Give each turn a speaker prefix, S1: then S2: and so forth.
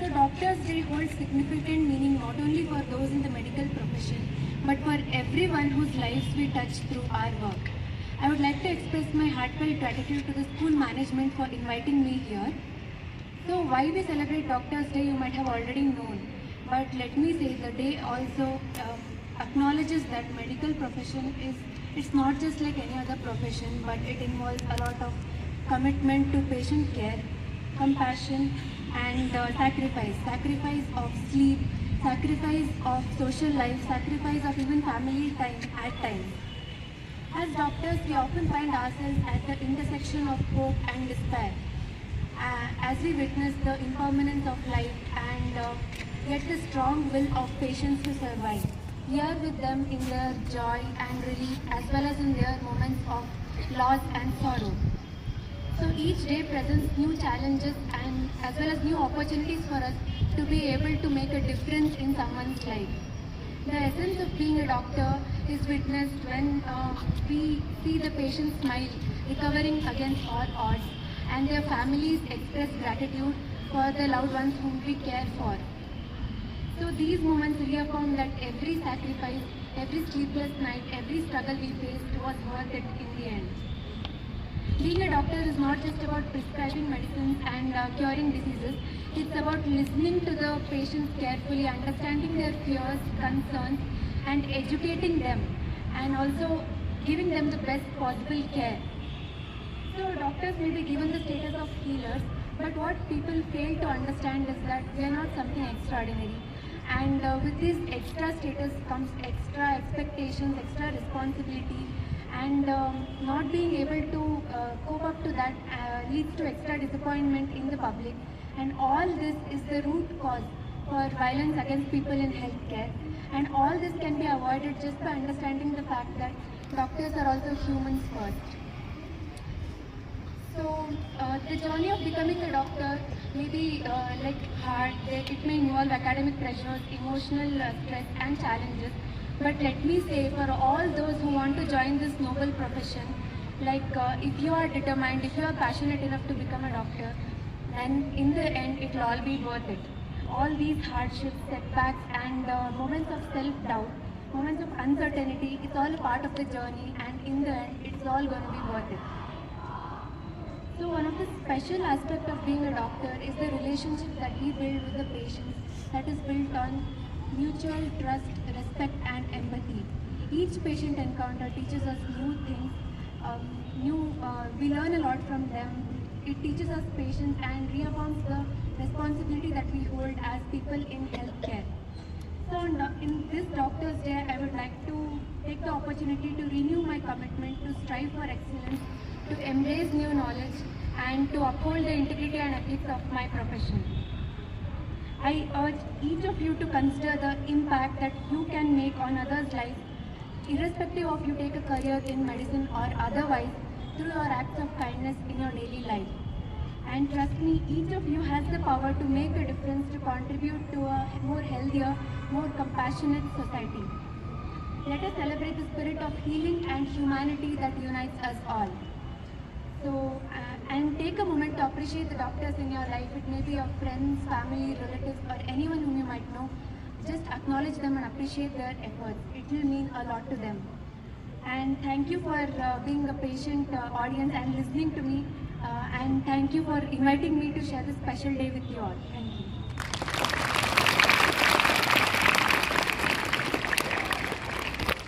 S1: So Doctors' Day holds significant meaning not only for those in the medical profession, but for everyone whose lives we touch through our work. I would like to express my heartfelt gratitude to the school management for inviting me here. So why we celebrate Doctors' Day you might have already known, but let me say the day also acknowledges that medical profession it's not just like any other profession, but it involves a lot of commitment to patient care, compassion, and sacrifice of sleep, sacrifice of social life, sacrifice of even family time at times. As doctors, we often find ourselves at the intersection of hope and despair as we witness the impermanence of life and yet the strong will of patients to survive. We are with them in their joy and relief as well as in their moments of loss and sorrow. So each day presents new challenges and as well as new opportunities for us to be able to make a difference in someone's life. The essence of being a doctor is witnessed when we see the patient smile, recovering against all odds, and their families express gratitude for the loved ones whom we care for. So these moments reaffirm that every sacrifice, every sleepless night, every struggle we faced was worth it in the end. Being a doctor is not just about prescribing medicines and curing diseases. It's about listening to the patients carefully, understanding their fears, concerns, and educating them, and also giving them the best possible care. So doctors may be given the status of healers, but what people fail to understand is that they are not something extraordinary. And with this extra status comes extra expectations, extra responsibility, and not being able to cope up to that leads to extra disappointment in the public. And all this is the root cause for violence against people in healthcare. And all this can be avoided just by understanding the fact that doctors are also humans first. So the journey of becoming a doctor may be like hard. It may involve academic pressures, emotional stress and challenges. But let me say for all those who want to join this noble profession, like if you are determined, if you are passionate enough to become a doctor, then in the end it will all be worth it. All these hardships, setbacks and moments of self-doubt, moments of uncertainty, it's all a part of the journey and in the end it's all going to be worth it. So one of the special aspects of being a doctor is the relationship that we build with the patients that is built on mutual trust, respect and empathy. Each patient encounter teaches us new things, we learn a lot from them. It teaches us patience and reaffirms the responsibility that we hold as people in healthcare. So in this Doctor's Day, I would like to take the opportunity to renew my commitment to strive for excellence, to embrace new knowledge and to uphold the integrity and ethics of my profession. I urge each of you to consider the impact that you can make on others' lives, irrespective of you take a career in medicine or otherwise, through your acts of kindness in your daily life. And trust me, each of you has the power to make a difference, to contribute to a more healthier, more compassionate society. Let us celebrate the spirit of healing and humanity that unites us all. So, and take a moment to appreciate the doctors in your life. It may be your friends, family, relatives, or anyone whom you might know. Just acknowledge them and appreciate their efforts. It will mean a lot to them. And thank you for being a patient audience and listening to me. And thank you for inviting me to share this special day with you all. Thank you.